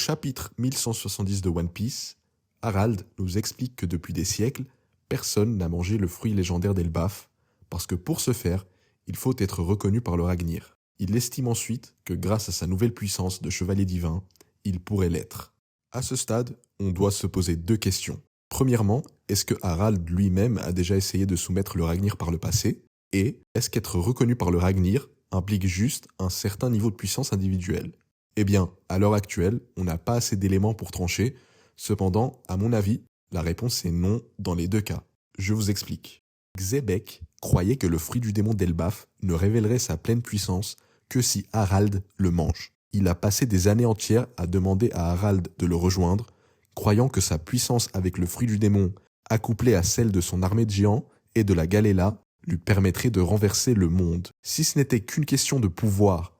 chapitre 1170 de One Piece, Harald nous explique que depuis des siècles, personne n'a mangé le fruit légendaire d'Elbaf, parce que pour ce faire, il faut être reconnu par le Ragnir. Il estime ensuite que grâce à sa nouvelle puissance de chevalier divin, il pourrait l'être. À ce stade, on doit se poser deux questions. Premièrement, est-ce que Harald lui-même a déjà essayé de soumettre le Ragnir par le passé? Et est-ce qu'être reconnu par le Ragnir implique juste un certain niveau de puissance individuelle? Eh bien, à l'heure actuelle, on n'a pas assez d'éléments pour trancher. Cependant, à mon avis, la réponse est non dans les deux cas. Je vous explique. Xebec croyait que le fruit du démon d'Elbaf ne révélerait sa pleine puissance que si Harald le mange. Il a passé des années entières à demander à Harald de le rejoindre, croyant que sa puissance avec le fruit du démon, accouplée à celle de son armée de géants et de la Galela, lui permettrait de renverser le monde. Si ce n'était qu'une question de pouvoir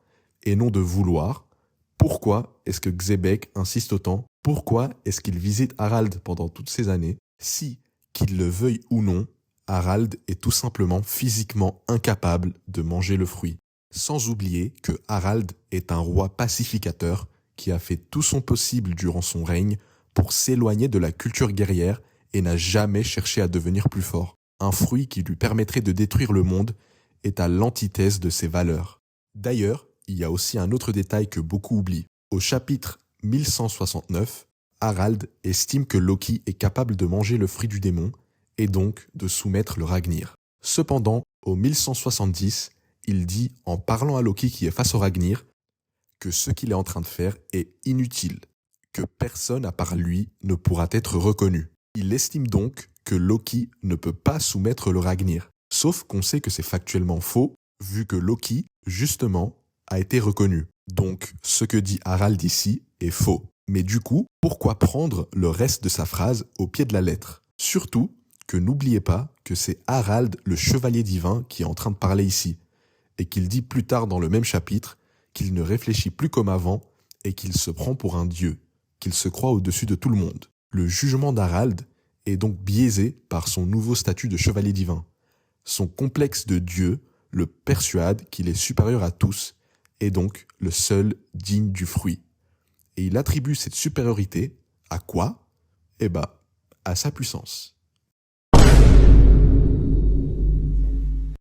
et non de vouloir, pourquoi est-ce que Xebec insiste autant? Pourquoi est-ce qu'il visite Harald pendant toutes ces années? Si, qu'il le veuille ou non, Harald est tout simplement physiquement incapable de manger le fruit. Sans oublier que Harald est un roi pacificateur qui a fait tout son possible durant son règne pour s'éloigner de la culture guerrière et n'a jamais cherché à devenir plus fort. Un fruit qui lui permettrait de détruire le monde est à l'antithèse de ses valeurs. D'ailleurs, il y a aussi un autre détail que beaucoup oublient. Au chapitre 1169, Harald estime que Loki est capable de manger le fruit du démon et donc de soumettre le Ragnir. Cependant, au 1170, il dit, en parlant à Loki qui est face au Ragnir, que ce qu'il est en train de faire est inutile, que personne à part lui ne pourra être reconnu. Il estime donc que Loki ne peut pas soumettre le Ragnir. Sauf qu'on sait que c'est factuellement faux, vu que Loki, justement, a été reconnu. Donc, ce que dit Harald ici est faux. Mais du coup, pourquoi prendre le reste de sa phrase au pied de la lettre? Surtout que n'oubliez pas que c'est Harald, le chevalier divin, qui est en train de parler ici, et qu'il dit plus tard dans le même chapitre qu'il ne réfléchit plus comme avant et qu'il se prend pour un dieu, qu'il se croit au-dessus de tout le monde. Le jugement d'Harald est donc biaisé par son nouveau statut de chevalier divin. Son complexe de dieu le persuade qu'il est supérieur à tous et donc le seul digne du fruit. Et il attribue cette supériorité à quoi? Eh ben, à sa puissance.